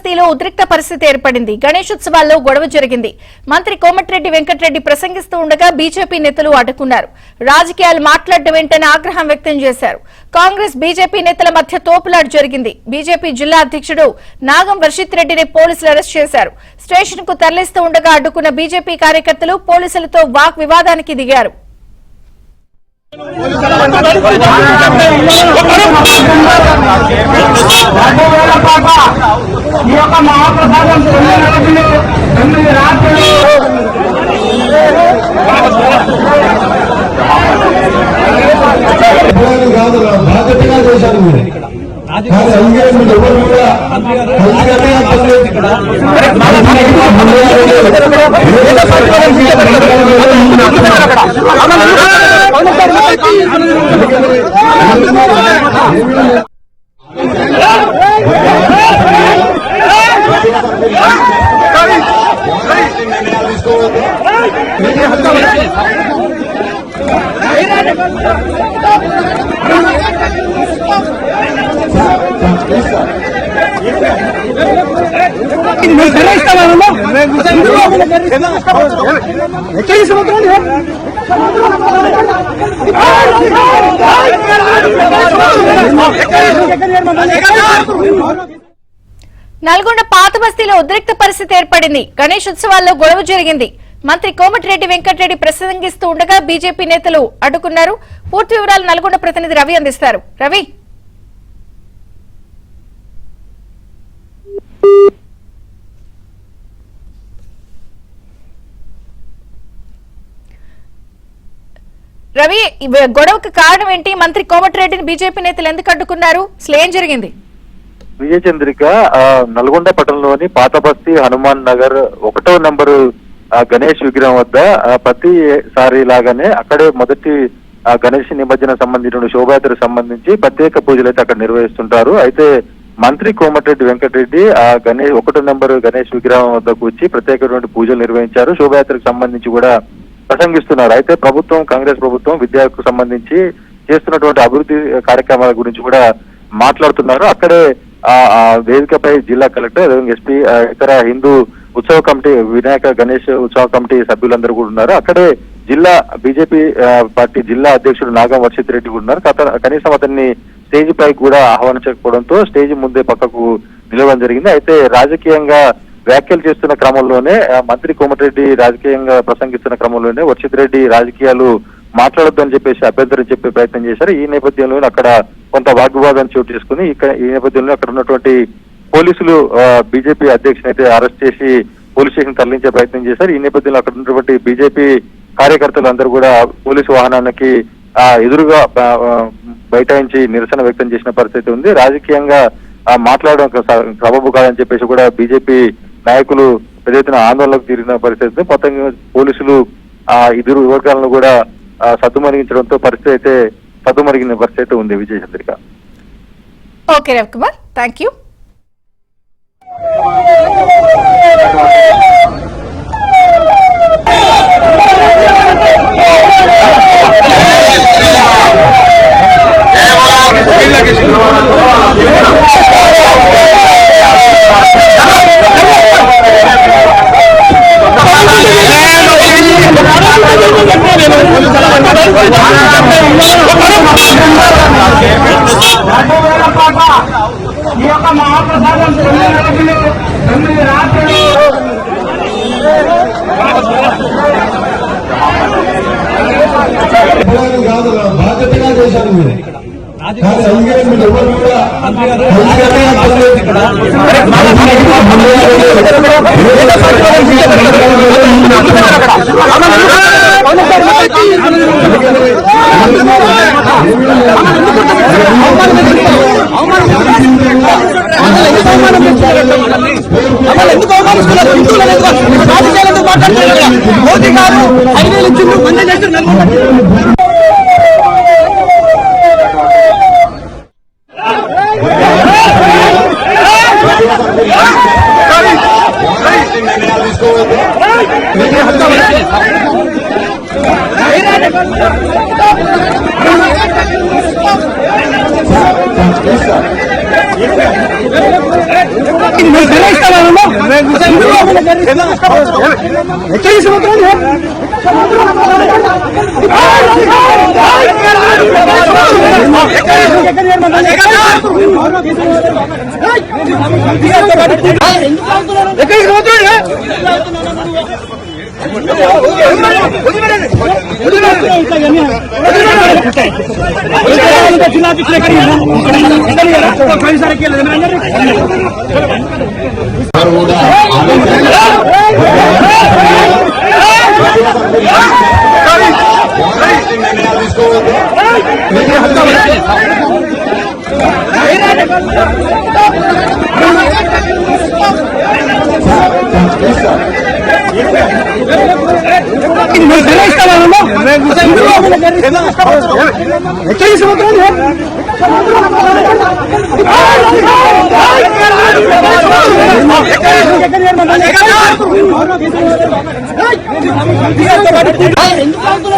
బస్తీలో ఉద్రిక్త పరిస్థితి ఏర్పడింది. గణేశోత్సవాల్లో గొడవ జరిగింది. మంత్రి కోమటిరెడ్డి వెంకటరెడ్డి ప్రసంగిస్తూ ఉండగా బీజేపీ నేతలు అడ్డుకున్నారు. రాజకీయాలు మాట్లాడడం వెంటనే ఆగ్రహం వ్యక్తం చేశారు. కాంగ్రెస్ బీజేపీ నేతల మధ్య తోపులాట జరిగింది. బీజేపీ జిల్లా అధ్యక్షుడు నాగం వర్షిత్ రెడ్డిని పోలీసులు అరెస్ట్ చేశారు. స్టేషన్ కు తరలిస్తూ ఉండగా అడ్డుకున్న బీజేపీ కార్యకర్తలు పోలీసులతో వాక్ వివాదానికి దిగారు. బాధ్యతగా చేశారు మీరు. నల్గొండ పాత బస్తీలో ఉద్రిక్త పరిస్థితి ఏర్పడింది. గణేశోత్సవాల్లో గొడవ జరిగింది. మంత్రి కోమటిరెడ్డి వెంకటరెడ్డి ప్రసంగిస్తూ ఉండగా బీజేపీ నేతలు అడ్డుకున్నారు. పూర్తి వివరాలు నల్గొండ ప్రతినిధి రవి అందిస్తారు. రవి, గొడవకు కారణం ఏంటి? మంత్రి కోమటిరెడ్డిని బీజేపీ నేతలు ఎందుకు అడ్డుకున్నారు? అసలు ఏం జరిగింది? విజయచంద్రిక, నల్గొండ పట్టణంలోని పాత బస్తీ హనుమాన్ నగర్ 1వ నంబరు గణేష్ విగ్రహం వద్ద ప్రతిసారి లాగానే అక్కడే మొదటి గణేష్ నిమజ్జనం సంబంధించిన శోభయాత్రకు సంబంధించి ప్రత్యేక పూజలు అయితే అక్కడ నిర్వహిస్తుంటారు. అయితే మంత్రి కోమటిరెడ్డి వెంకటరెడ్డి ఆ 1వ నంబరు గణేష్ విగ్రహం వద్దకు వచ్చి ప్రత్యేకమైన పూజలు నిర్వహించారు. శోభయాత్రకు సంబంధించి కూడా ప్రసంగిస్తున్నారు. అయితే ప్రభుత్వం, కాంగ్రెస్ ప్రభుత్వం విద్యకు సంబంధించి చేస్తున్నటువంటి అభివృద్ధి కార్యక్రమాల గురించి కూడా మాట్లాడుతున్నారు. అక్కడే వేదికపై జిల్లా కలెక్టర్, ఎస్పీ, ఇతర హిందూ ఉత్సవ కమిటీ, వినాయక గణేష్ ఉత్సవ కమిటీ సభ్యులందరూ కూడా ఉన్నారు. అక్కడే జిల్లా బీజేపీ పార్టీ జిల్లా అధ్యక్షుడు నాగం వర్షిత్ రెడ్డి కూడా ఉన్నారు. కనీసం అతన్ని స్టేజ్ పై కూడా ఆహ్వానించకపోవడంతో స్టేజ్ ముందే పక్కకు నిలవడం జరిగింది. అయితే రాజకీయంగా వ్యాఖ్యలు చేస్తున్న క్రమంలోనే మంత్రి కోమటిరెడ్డి రాజకీయంగా ప్రసంగిస్తున్న క్రమంలోనే వర్షిత్ రెడ్డి రాజకీయాలు మాట్లాడొద్దని చెప్పేసి అభ్యంతరం చెప్పే ప్రయత్నం చేశారు. ఈ నేపథ్యంలో అక్కడ కొంత వాగ్వివాదాన్ని చోటు చేసుకుని ఈ నేపథ్యంలో అక్కడ ఉన్నటువంటి పోలీసులు బీజేపీ అధ్యక్షుని అయితే అరెస్ట్ చేసి పోలీస్ స్టేషన్ తరలించే ప్రయత్నం చేశారు. ఈ నేపథ్యంలో అక్కడ ఉన్నటువంటి బీజేపీ కార్యకర్తలు అందరూ కూడా పోలీసు వాహనానికి ఎదురుగా బైఠాయించి నిరసన వ్యక్తం చేసిన పరిస్థితి ఉంది. రాజకీయంగా మాట్లాడడం సబబు కాదని చెప్పేసి కూడా బీజేపీ నాయకులు పెద్ద ఎత్తున ఆందోళనకు తీరిన పరిస్థితి. మొత్తంగా పోలీసులు ఇద్దరు వర్గాలను కూడా సద్దుమణిగించడంతో పరిస్థితి అయితే సద్దుమణిగిన పరిస్థితి ఉంది. Vijayachandrika. Okay Ravikumar, thank you. బాధ్యతగా చేశారు మీరు. మోదీ గారు 5,000 ఇచ్చిండు, మంది చేస్తున్నారు. ఎందుకు